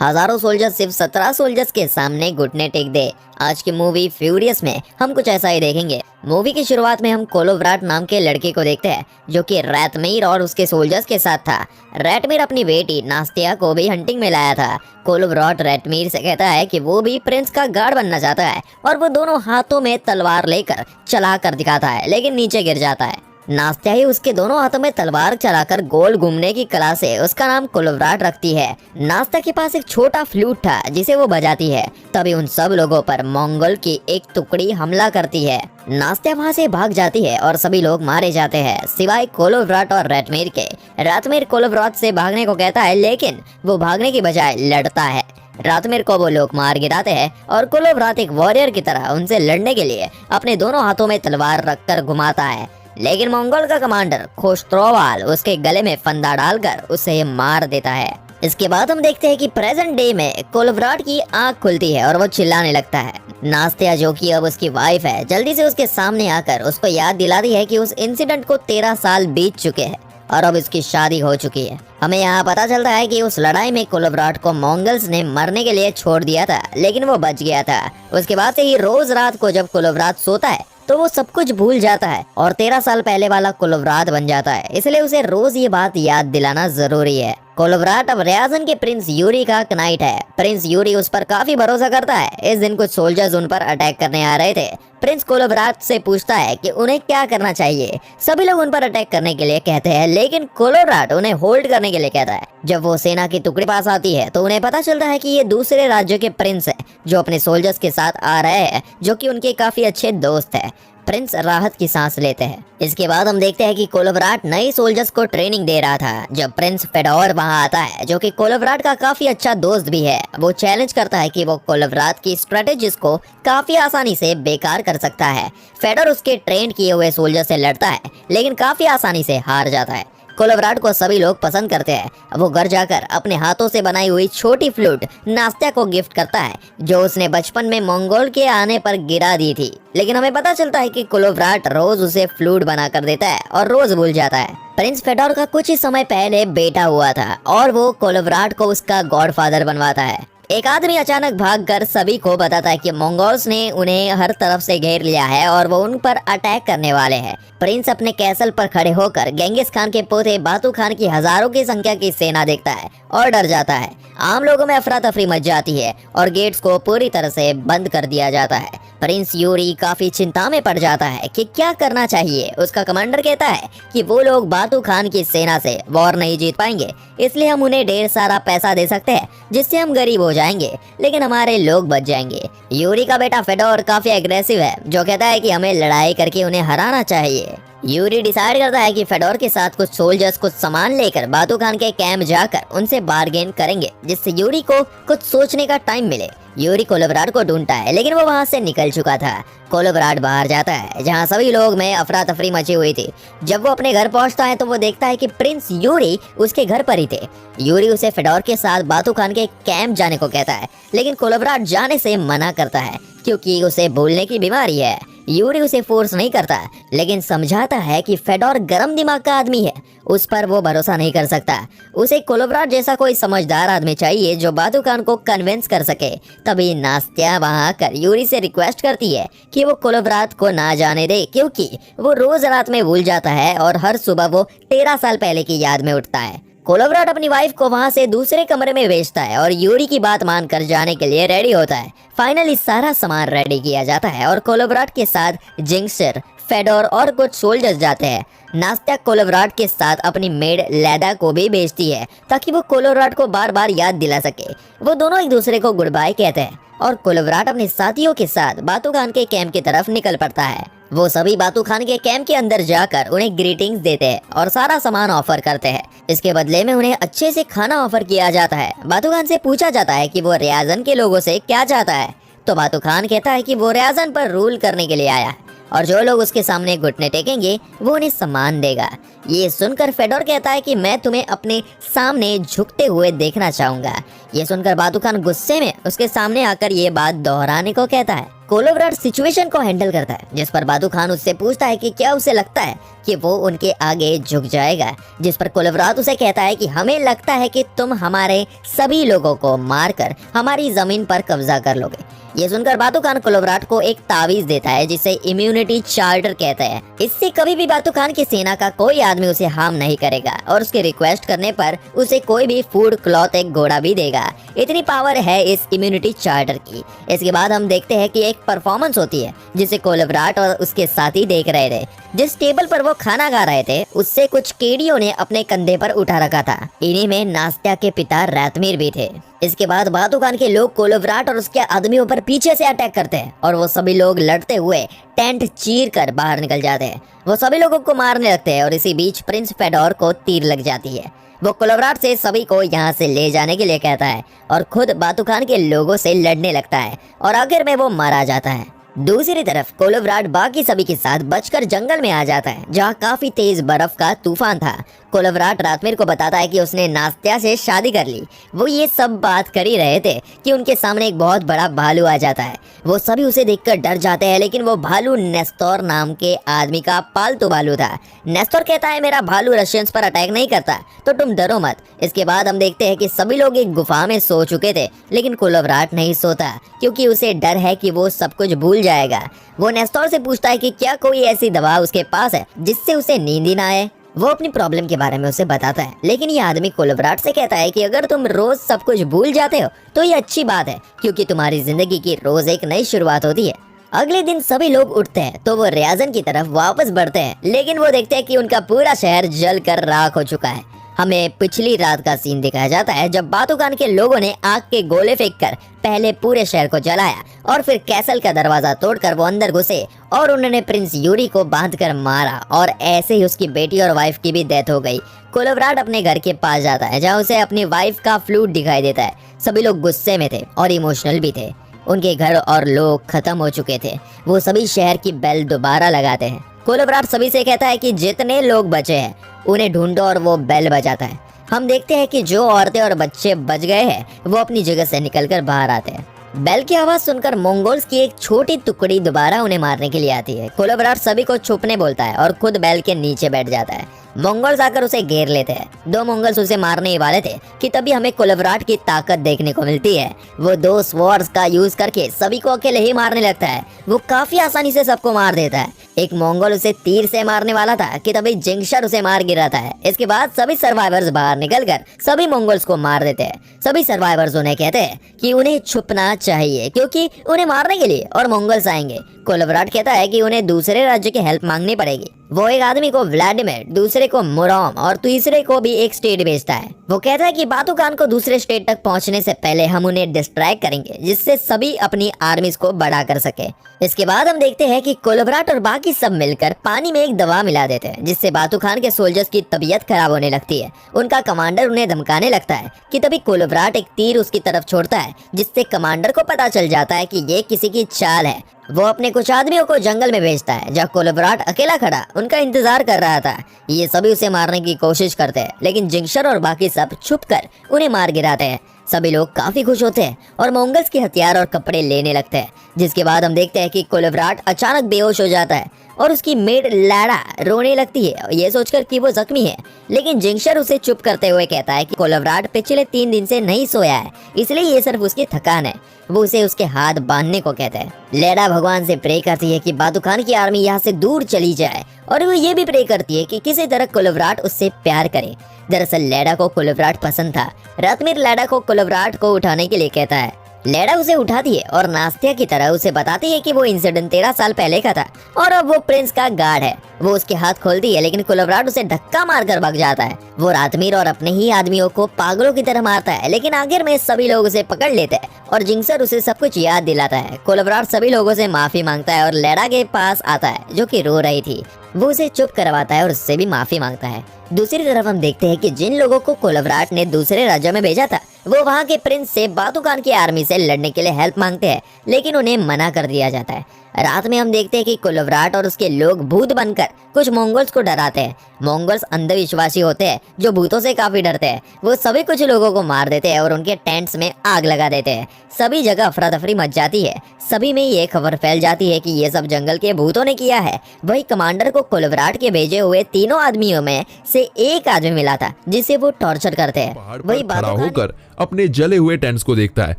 हजारों सोल्जर्स सिर्फ 17 सोल्जर्स के सामने घुटने टेक दे। आज की मूवी फ्यूरियस में हम कुछ ऐसा ही देखेंगे। मूवी की शुरुआत में हम कोलोव्राट नाम के लड़के को देखते हैं जो कि रैतमीर और उसके सोल्जर्स के साथ था। रैतमीर अपनी बेटी नास्तिया को भी हंटिंग में लाया था। कोलोव्राट रैतमीर से कहता है कि वो भी प्रिंस का गार्ड बनना चाहता है और वो दोनों हाथों में तलवार लेकर चला कर दिखाता है, लेकिन नीचे गिर जाता है। नास्तिया ही उसके दोनों हाथों में तलवार चलाकर गोल घूमने की कला से उसका नाम कोलोव्राट रखती है। नास्तिया के पास एक छोटा फ्लूट था जिसे वो बजाती है। तभी उन सब लोगों पर मंगोल की एक टुकड़ी हमला करती है। नास्तिया वहां से भाग जाती है और सभी लोग मारे जाते हैं सिवाय कोलोव्राट और रैतमीर के। रैतमीर कोलोव्राट से भागने को कहता है, लेकिन वो भागने की बजाय लड़ता है। रैतमीर को वो लोग मार गिराते हैं और कोलोव्राट एक वॉरियर की तरह उनसे लड़ने के लिए अपने दोनों हाथों में तलवार रखकर घुमाता है, लेकिन मंगोल का कमांडर खोस्त्रोवाल उसके गले में फंदा डालकर उसे मार देता है। इसके बाद हम देखते हैं कि प्रेजेंट डे में कोलोव्राट की आंख खुलती है और वो चिल्लाने लगता है। नास्तिया जो कि अब उसकी वाइफ है, जल्दी से उसके सामने आकर उसको याद दिलाती है कि उस इंसिडेंट को 13 साल बीत चुके हैं और अब इसकी शादी हो चुकी है। हमें यहाँ पता चलता है कि उस लड़ाई में कोलोव्राट को मंगोल्स ने मरने के लिए छोड़ दिया था, लेकिन वो बच गया था। उसके बाद से ही रोज रात को जब कोलोव्राट सोता है तो वो सब कुछ भूल जाता है और 13 साल पहले वाला कोलोव्राट बन जाता है। इसलिए उसे रोज ये बात याद दिलाना जरूरी है। कोलोव्राट अब रियाजन के प्रिंस यूरी का कनाइट है। प्रिंस यूरी उस पर काफी भरोसा करता है। इस दिन कुछ सोल्जर्स उन पर अटैक करने आ रहे थे। प्रिंस कोलोव्राट से पूछता है कि उन्हें क्या करना चाहिए। सभी लोग उन पर अटैक करने के लिए कहते हैं, लेकिन कोलोव्राट उन्हें होल्ड करने के लिए कहता है। जब वो सेना की टुकड़ी पास आती है तो उन्हें पता चलता है कि ये दूसरे राज्यों के प्रिंस हैं जो अपने सोल्जर्स के साथ आ रहे हैं, जो कि उनके काफी अच्छे दोस्त हैं। प्रिंस राहत की सांस लेते हैं। इसके बाद हम देखते हैं कि कोलोव्राट नए सोल्जर्स को ट्रेनिंग दे रहा था जब प्रिंस फेडोर वहां आता है, जो कि कोलोव्राट का काफी अच्छा दोस्त भी है। वो चैलेंज करता है कि वो कोलोव्राट की स्ट्रेटेजीज को काफी आसानी से बेकार कर सकता है। फेडोर उसके ट्रेन किए हुए सोल्जर से लड़ता है, लेकिन काफी आसानी से हार जाता है। कोलोव्राट को सभी लोग पसंद करते हैं। वो घर जाकर अपने हाथों से बनाई हुई छोटी फ्लूट नास्तिया को गिफ्ट करता है, जो उसने बचपन में मंगोल के आने पर गिरा दी थी। लेकिन हमें पता चलता है कि कोलोव्राट रोज उसे फ्लूट बना कर देता है और रोज भूल जाता है। प्रिंस फेडोर का कुछ ही समय पहले बेटा हुआ था और वो कोलोव्राट को उसका गॉडफादर बनवाता है। एक आदमी अचानक भागकर सभी को बताता है कि मंगोल्स ने उन्हें हर तरफ से घेर लिया है और वो उन पर अटैक करने वाले हैं। प्रिंस अपने कैसल पर खड़े होकर गेंगिस खान के पोते बातू खान की हजारों की संख्या की सेना देखता है और डर जाता है। आम लोगों में अफरा तफरी मच जाती है और गेट्स को पूरी तरह से बंद कर दिया जाता है। प्रिंस यूरी काफी चिंता में पड़ जाता है कि क्या करना चाहिए। उसका कमांडर कहता है कि वो लोग बातू खान की सेना से वॉर नहीं जीत पाएंगे, इसलिए हम उन्हें ढेर सारा पैसा दे सकते हैं जिससे हम गरीब हो जाएंगे, लेकिन हमारे लोग बच जाएंगे। यूरी का बेटा फेडोर काफी एग्रेसिव है, जो कहता है कि हमें लड़ाई करके उन्हें हराना चाहिए। यूरी डिसाइड करता है कि फेडोर के साथ कुछ सोल्जर्स कुछ सामान लेकर बातू खान के कैंप जाकर उनसे बार्गेन करेंगे, जिससे यूरी को कुछ सोचने का टाइम मिले। यूरी कोलोव्राट को ढूंढता है, लेकिन वो वहां से निकल चुका था। कोलोव्राट बाहर जाता है जहां सभी लोग में अफरा तफरी मची हुई थी। जब वो अपने घर पहुंचता है तो वो देखता है कि प्रिंस यूरी उसके घर पर ही थे। यूरी उसे फेडोर के साथ बातू खान के कैंप जाने को कहता है, लेकिन कोलोव्राट जाने से मना करता है क्योंकि उसे भूलने की बीमारी है। यूरी उसे फोर्स नहीं करता, लेकिन समझाता है कि फेडोर गरम दिमाग का आदमी है, उस पर वो भरोसा नहीं कर सकता। उसे कोलोव्राट जैसा कोई समझदार आदमी चाहिए जो बातू खान को कन्विंस कर सके। तभी नास्तिया वहां आकर यूरी से रिक्वेस्ट करती है कि वो कोलोव्राट को ना जाने दे, क्योंकि वो रोज रात में भूल जाता है और हर सुबह वो 13 साल पहले की याद में उठता है। कोलोव्राट अपनी वाइफ को वहां से दूसरे कमरे में भेजता है और यूरी की बात मानकर जाने के लिए रेडी होता है। फाइनली सारा सामान रेडी किया जाता है और कोलोव्राट के साथ जिंक्सर, फेडोर और कुछ सोल्जर्स जाते हैं। नास्तिया कोलोव्राट के साथ अपनी मेड लेदा को भी भेजती है ताकि वो कोलोव्राट को बार बार याद दिला सके। वो दोनों एक दूसरे को गुड बाय कहते हैं और कोलोव्राट अपने साथियों के साथ बातू खान के कैंप की तरफ निकल पड़ता है। वो सभी बातू खान के कैंप के अंदर जाकर उन्हें ग्रीटिंग्स देते हैं और सारा सामान ऑफर करते हैं। इसके बदले में उन्हें अच्छे से खाना ऑफर किया जाता है। बातू खान से पूछा जाता है कि वो रियाजन के लोगों से क्या चाहता है, तो बातू खान कहता है कि वो रियाजन पर रूल करने के लिए आया है और जो लोग उसके सामने घुटने टेकेंगे वो उन्हें सम्मान देगा। ये सुनकर फेडोर कहता है कि मैं तुम्हें अपने सामने झुकते हुए देखना चाहूंगा। ये सुनकर बातू खान गुस्से में उसके सामने आकर ये बात दोहराने को कहता है। कोलोब्राट सिचुएशन को हैंडल करता है, जिस पर बातू खान उससे पूछता है कि क्या उसे लगता है कि वो उनके आगे झुक जाएगा। जिस पर कोलोब्राट उसे कहता है कि हमें लगता है कि तुम हमारे सभी लोगों को मारकर हमारी जमीन पर कब्जा कर लोगे। ये सुनकर बातू खान कोलोब्राट को एक तावीज देता है जिसे इम्यूनिटी चार्टर कहते हैं। इससे कभी भी बातू खान की सेना का कोई आदमी उसे हार्म नहीं करेगा और उसके रिक्वेस्ट करने पर उसे कोई भी फूड, क्लॉथ, एक घोड़ा भी देगा। इतनी पावर है इस इम्यूनिटी चार्टर की। इसके बाद हम देखते हैं कि एक परफॉर्मेंस होती है जिसे कोलोब्राट और उसके साथी देख रहे थे। जिस टेबल पर वो खाना खा रहे थे उससे कुछ केडियों ने अपने कंधे पर उठा रखा था। इन्हीं में नास्त्या के पिता रातमीर भी थे। इसके बाद बातू खान के लोग कोलोब्राट और उसके आदमियों पर पीछे से अटैक करते हैं और वो सभी लोग लड़ते हुए टेंट चीर कर बाहर निकल जाते हैं। वो सभी लोगों को मारने लगते हैं और इसी बीच प्रिंस फेडोर को तीर लग जाती है। वो कोलोब्राट से सभी को यहाँ से ले जाने के लिए कहता है और खुद बातू खान के लोगों से लड़ने लगता है और आखिर में वो मारा जाता है। दूसरी तरफ कोलोब्राट बाकी सभी के साथ बचकर जंगल में आ जाता है जहाँ काफी तेज बर्फ का तूफान था। कोलोब्राट रातमीर को बताता है कि उसने नास्त्या से शादी कर ली। वो ये सब बात कर ही रहे थे कि उनके सामने एक बहुत बड़ा भालू आ जाता है। वो सभी उसे देखकर डर जाते हैं, लेकिन वो भालू नेस्टोर नाम के आदमी का पालतू भालू था। नेस्टोर कहता है मेरा भालू रशियंस पर अटैक नहीं करता, तो तुम डरो मत। इसके बाद हम देखते हैं कि सभी लोग एक गुफा में सो चुके थे, लेकिन कोलोब्राट नहीं सोता क्योंकि उसे डर है कि वो सब कुछ भूल जाएगा। वो नेस्टोर से पूछता है कि क्या कोई ऐसी दवा उसके पास है जिससे उसे नींद ही ना आए। वो अपनी प्रॉब्लम के बारे में उसे बताता है, लेकिन ये आदमी कोलोब्राट से कहता है कि अगर तुम रोज सब कुछ भूल जाते हो तो ये अच्छी बात है, क्योंकि तुम्हारी जिंदगी की रोज एक नई शुरुआत होती है। अगले दिन सभी लोग उठते हैं तो वो रियाजन की तरफ वापस बढ़ते हैं, लेकिन वो देखते हैं कि उनका पूरा शहर जलकर राख हो चुका है। हमें पिछली रात का सीन दिखाया जाता है जब बातू खान के लोगों ने आग के गोले फेंककर पहले पूरे शहर को जलाया और फिर कैसल का दरवाजा तोड़कर वो अंदर घुसे और उन्होंने प्रिंस यूरी को बांधकर मारा और ऐसे ही उसकी बेटी और वाइफ की भी डेथ हो गई। कोलोब्राट अपने घर के पास जाता है जहाँ उसे अपनी वाइफ का फ्लूट दिखाई देता है। सभी लोग गुस्से में थे और इमोशनल भी थे। उनके घर और लोग खत्म हो चुके थे। वो सभी शहर की बेल दोबारा लगाते हैं। कोलोब्राट सभी से कहता है कि जितने लोग बचे हैं उन्हें ढूंढो और वो बेल बजाता है। हम देखते हैं कि जो औरतें और बच्चे बच गए हैं वो अपनी जगह से निकलकर बाहर आते हैं। बेल की आवाज सुनकर मंगोल्स की एक छोटी टुकड़ी दोबारा उन्हें मारने के लिए आती है। कोलोब्राट सभी को छुपने बोलता है और खुद बेल के नीचे बैठ जाता है। मंगोल्स आकर उसे घेर लेते हैं। दो मंगोल्स उसे मारने ही वाले थे कि तभी हमें कोलोब्राट की ताकत देखने को मिलती है। वो दो स्वॉर्ड्स का यूज करके सभी को अकेले ही मारने लगता है। वो काफी आसानी से सबको मार देता है। एक मंगोल उसे तीर से मारने वाला था कि तभी जिंगशर उसे मार गिराता है। इसके बाद सभी सर्वाइवर्स बाहर निकलकर सभी मंगोल्स को मार देते हैं। सभी सर्वाइवर्स उन्हें कहते हैं कि उन्हें छुपना चाहिए क्योंकि उन्हें मारने के लिए और मंगोल्स आएंगे। कोलोब्राट कहता है कि उन्हें दूसरे राज्य की हेल्प मांगनी पड़ेगी। वो एक आदमी को व्लादिमीर, दूसरे को मुरोम और तीसरे को भी एक स्टेट भेजता है। वो कहता है कि बातू खान को दूसरे स्टेट तक पहुंचने से पहले हम उन्हें डिस्ट्रैक्ट करेंगे जिससे सभी अपनी आर्मीज को बड़ा कर सके। इसके बाद हम देखते हैं कि कोलोब्राट और बाकी सब मिलकर पानी में एक दवा मिला देते हैं जिससे बातू खान के सोल्जर्स की तबीयत खराब होने लगती है। उनका कमांडर उन्हें धमकाने लगता है कि तभी कोलोब्राट एक तीर उसकी तरफ छोड़ता है जिससे कमांडर को पता चल जाता है कि ये किसी की चाल है। वो अपने कुछ आदमियों को जंगल में भेजता है जहाँ कोलोब्राट अकेला खड़ा उनका इंतजार कर रहा था। ये सभी उसे मारने की कोशिश करते हैं, लेकिन जिंगशर और बाकी सब छुपकर उन्हें मार गिराते हैं। सभी लोग काफी खुश होते हैं और मंगोल्स के हथियार और कपड़े लेने लगते हैं। जिसके बाद हम देखते हैं कि कोलोब्राट अचानक बेहोश हो जाता है और उसकी मेड लैडा रोने लगती है ये सोचकर कि वो जख्मी है, लेकिन जिंगशर उसे चुप करते हुए कहता है कि कोलोब्राट पिछले 3 दिन से नहीं सोया है, इसलिए ये सिर्फ उसकी थकान है। वो उसे उसके हाथ बांधने को कहता है। लैडा भगवान से प्रे करती है कि बातू खान की आर्मी यहाँ से दूर चली जाए और वो ये भी प्रे करती है कि किसी तरह कोलोब्राट उससे प्यार करे। दरअसल लैडा को कोलोब्राट पसंद था। रातमीर लैडा को कोलोब्राट को उठाने के लिए कहता है। लैडा उसे उठाती है और नास्त्या की तरह उसे बताती है कि वो इंसिडेंट 13 साल पहले का था और अब वो प्रिंस का गार्ड है। वो उसके हाथ खोलती है, लेकिन कोलोब्राट उसे धक्का मारकर भाग जाता है। वो रातमीर और अपने ही आदमियों को पागलों की तरह मारता है, लेकिन आखिर में सभी लोग उसे पकड़ लेते हैं और जिंगशर उसे सब कुछ याद दिलाता है। कोलोब्राट सभी लोगों से माफी मांगता है और लैडा के पास आता है जो कि रो रही थी। वो उसे चुप करवाता है और उससे भी माफी मांगता है। दूसरी तरफ हम देखते हैं कि जिन लोगों को कोलोब्राट ने दूसरे राज्य में भेजा था वो वहाँ के प्रिंस से बातू खान की आर्मी से लड़ने के लिए हेल्प मांगते हैं, लेकिन उन्हें मना कर दिया जाता है। रात में हम देखते हैं कि कोलोवराट और उसके लोग भूत बनकर कुछ मंगोल्स को डराते हैं। मंगोल्स अंधविश्वासी होते हैं जो भूतों से काफी डरते हैं। वो सभी कुछ लोगों को मार देते हैं और उनके टेंट्स में आग लगा देते हैं। सभी जगह अफरा तफरी मच जाती है। सभी में ये खबर फैल जाती है कि ये सब जंगल के भूतों ने किया है। वही कमांडर को कोलोवराट के भेजे हुए तीनों आदमियों में से एक आदमी मिला था जिसे वो टॉर्चर करते हैं। वही खड़ा होकर अपने जले हुए टेंट्स को देखता है।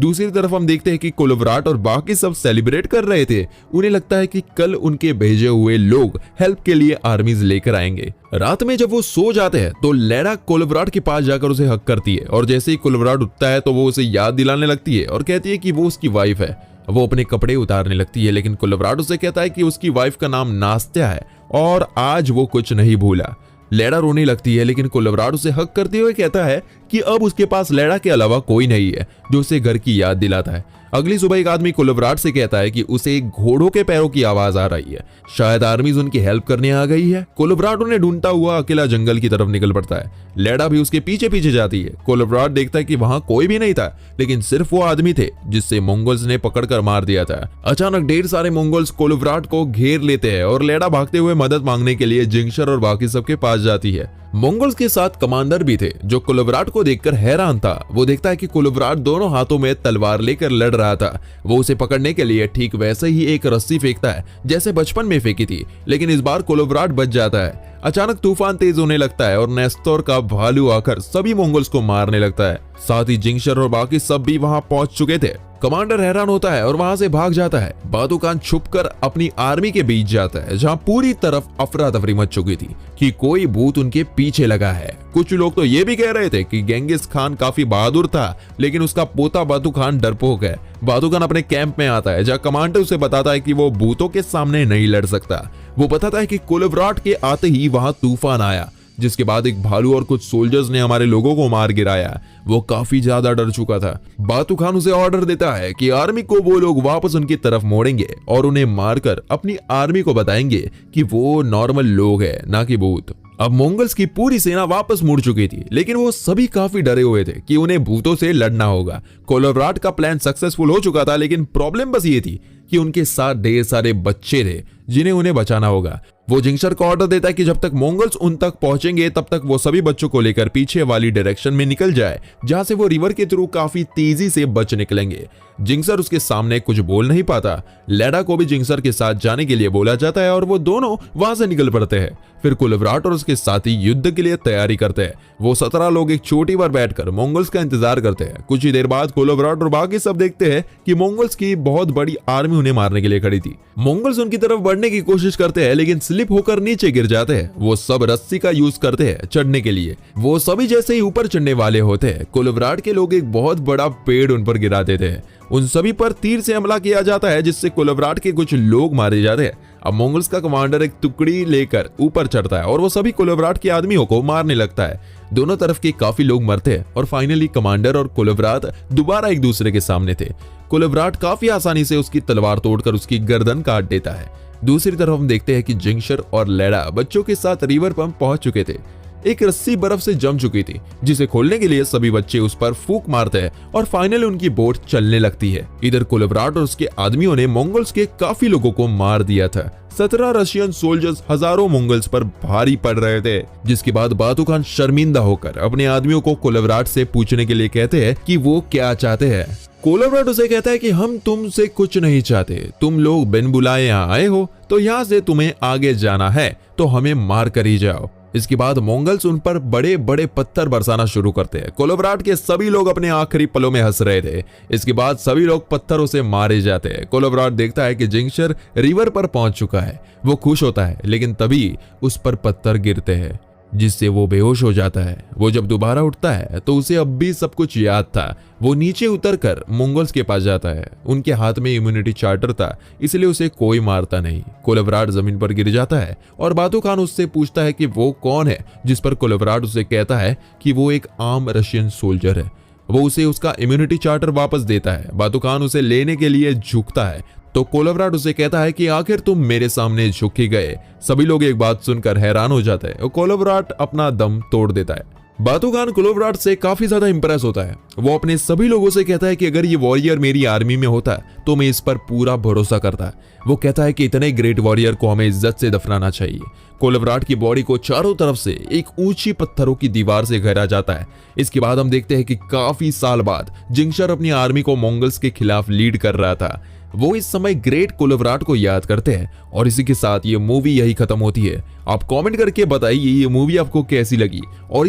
दूसरी तरफ हम देखते हैं कि कोलोवराट और बाकी सब सेलिब्रेट कर रहे थे। उन्हें लगता है कि कल उनके भेजे हुए लोग हेल्प के लिए आर्मीज लेकर आएंगे। रात में जब वो सो जाते हैं तो लेडा कोलोवराट के पास जाकर उसे हक करती है और जैसे ही कोलोवराट उठता है तो वो उसे याद दिलाने लगती है और कहती है कि वो उसकी वाइफ है। वो अपने कपड़े उतारने लगती है लेकिन कोलोवराट उसे कहता है कि उसकी वाइफ का नाम नास्त्या है और आज वो कुछ नहीं भूला। लेडा रोने लगती है लेकिन कोलोवराट उसे हक करते हुए कहता है कि अब उसके पास लेडा के अलावा कोई नहीं है जो उसे घर की याद दिलाता है। अगली सुबह एक आदमी कोलोवराट से कहता है कि उसे घोड़ों के पैरों की आवाज आ रही है। शायद आर्मीज उनकी हेल्प करने आ गई है। कोलोवराट उन्हें ढूंढता हुआ अकेला जंगल की तरफ निकल पड़ता है। लेडा भी उसके पीछे पीछे जाती है। कोलोवराट देखता है कि वहां कोई भी नहीं था लेकिन सिर्फ वो आदमी थे जिससे मंगोल्स ने पकड़कर मार दिया था। अचानक ढेर सारे मंगोल्स कोलोवराट को घेर लेते हैं और लेडा भागते हुए मदद मांगने के लिए जिंक्शर और बाकी सबके पास जाती है। मंगोल्स के साथ कमांडर भी थे जो कोलोवराट को देखकर हैरान था। वो देखता है कि कोलोवराट दोनों हाथों में तलवार लेकर लड़ रहा था। वो उसे पकड़ने के लिए ठीक वैसे ही एक रस्सी फेंकता है जैसे बचपन में फेंकी थी, लेकिन इस बार कोलोवराट बच जाता है। अचानक तूफान तेज होने लगता है और नेस्टोर का भालू आकर सभी मंगोल्स को मारने लगता है। साथ ही जिंक्शर और बाकी सब भी वहां पहुंच चुके थे। कमांडर हैरान होता है और वहां से भाग जाता है। बातूकान छुपकर अपनी आर्मी के बीच जाता है जहां पूरी तरफ अफरा तफरी मच चुकी थी कि कोई भूत उनके पीछे लगा है। कुछ लोग तो ये भी कह रहे थे कि गेंगिस खान काफी बहादुर था लेकिन उसका पोता बातू खान डरपोक है। बातू खान अपने कैंप में आता है जहां कमांडर उसे बताता है कि वो भूतों के सामने नहीं लड़ सकता। वो बताता है कि कोलोवराट के आते ही वहां तूफान आया जिसके बाद एक भालू और कुछ सोल्जर्स ने हमारे लोगों को मार गिराया। वो काफी ज्यादा डर चुका था। बातू खान उसे ऑर्डर देता है कि आर्मी को वो लोग वापस उनकी तरफ मोड़ेंगे और उन्हें मारकर अपनी आर्मी को बताएंगे कि वो नॉर्मल लोग हैं ना कि भूत। अब मंगोल्स की पूरी सेना वापस मुड़ चुकी थी लेकिन वो सभी काफी डरे हुए थे कि उन्हें भूतों से लड़ना होगा। कोलोवराट का प्लान सक्सेसफुल हो चुका था लेकिन प्रॉब्लम बस ये थी कि उनके साथ ढेर सारे बच्चे थे जिन्हें उन्हें बचाना होगा। वो जिंक्शर को ऑर्डर देता है कि जब तक मंगोल्स उन तक पहुंचेंगे तब तक वो सभी बच्चों को लेकर पीछे वाली डायरेक्शन में निकल जाए जहां से वो रिवर के थ्रू काफी तेजी से बच निकलेंगे। जिंक्सर उसके सामने कुछ बोल नहीं पाता। लेडा को भी जिंक्सर के साथ जाने के लिए बोला जाता है और वो दोनों वहां से निकल पड़ते हैं। फिर कोलोवराट और उसके साथी युद्ध के लिए तैयारी करते हैं। वो 17 लोग एक चोटी पर बैठकर मंगोल्स का इंतजार करते हैं। कुछ ही देर बाद कोलोवराट और बाकी सब देखते हैं कि मंगोल्स की बहुत बड़ी आर्मी उन्हें मारने के लिए खड़ी थी। मंगोल्स उनकी तरफ बढ़ने की कोशिश करते हैं लेकिन स्लिप होकर नीचे गिर जाते हैं। वो सब रस्सी का यूज करते हैं चढ़ने के लिए। वो सभी जैसे ही ऊपर चढ़ने वाले होते हैं कोलोवराट के लोग एक बहुत बड़ा पेड़ उन पर गिरा देते हैं। उन सभी पर तीर से हमला किया जाता है जिससे कोलोवराट के कुछ लोग मारे जाते हैं। अब मंगोल्स का कमांडर एक टुकड़ी लेकर ऊपर चढ़ता है और वो सभी कोलोवराट के आदमियों को मारने लगता है। दोनों तरफ के काफी लोग मरते हैं और फाइनली कमांडर और कोलोवराट दोबारा एक दूसरे के सामने थे। कोलोवराट काफी आसानी से उसकी तलवार तोड़कर उसकी गर्दन काट देता है। दूसरी तरफ हम देखते हैं कि जिंक्शर और लेडा बच्चों के साथ रिवर पंप पहुंच चुके थे। एक रस्सी बर्फ से जम चुकी थी जिसे खोलने के लिए सभी बच्चे उस पर फूंक मारते हैं और फाइनली उनकी बोट चलने लगती है। इधर कोलोवराट और उसके आदमियों ने मंगोल्स के काफी लोगों को मार दिया था। 17 रशियन सोल्जर्स हजारों मंगोल्स पर भारी पड़ रहे थे, जिसके बाद बातू खान शर्मिंदा होकर अपने आदमियों को कोलोवराट से पूछने के लिए कहते हैं कि वो क्या चाहते हैं। कोलोवराट उसे कहता है कि हम तुमसे कुछ नहीं चाहते, तुम लोग बिन बुलाए यहाँ आए हो तो यहाँ से तुम्हें आगे जाना है तो हमें मार कर ही जाओ। इसके बाद मंगोल्स उन पर बड़े बड़े पत्थर बरसाना शुरू करते हैं। कोलोवराट के सभी लोग अपने आखिरी पलों में हंस रहे थे। इसके बाद सभी लोग पत्थरों से मारे जाते हैं। कोलोवराट देखता है कि जिंक्शर रिवर पर पहुंच चुका है। वो खुश होता है लेकिन तभी उस पर पत्थर गिरते हैं जिससे वो बेहोश हो जाता है। वो जब दोबारा उठता है तो उसे अब भी सब कुछ याद था। वो नीचे उतरकर मंगोल्स के पास जाता है। उनके हाथ में इम्यूनिटी चार्टर था इसलिए उसे कोई मारता नहीं। कोलोवराट जमीन पर गिर जाता है और बातू खान उससे पूछता है कि वो कौन है, जिस पर कोलोवराट उसे कहता है कि वो एक आम रशियन सोल्जर है। वो उसे उसका इम्यूनिटी चार्टर वापस देता है। बातू खान उसे लेने के लिए झुकता है तो कोलोवराट उसे कहता है कि आखिर तुम मेरे सामने झुक ही गए। सभी लोग एक बात सुनकर हैरान हो जाते हैं और कोलोवराट अपना दम तोड़ देता है। बातोगान कोलोवराट से काफी ज्यादा इंप्रेस होता है। वो अपने सभी लोगों से कहता है कि अगर ये वॉरियर मेरी आर्मी में होता तो मैं इस पर पूरा भरोसा करता। वो कहता है कि इतने ग्रेट वॉरियर को हमें इज्जत से दफनाना चाहिए। कोलोवराट की बॉडी को चारों तरफ से एक ऊंची पत्थरों की दीवार से घेरा जाता है। इसके बाद हम देखते हैं कि काफी साल बाद जिंगशर अपनी आर्मी को मंगोल्स के खिलाफ लीड कर रहा था। वो इस समय ग्रेट कोलोवराट को याद करते हैं और इसी के साथ ये मूवी यही खत्म होती है। आप कमेंट करके बताइए ये मूवी आपको कैसी लगी और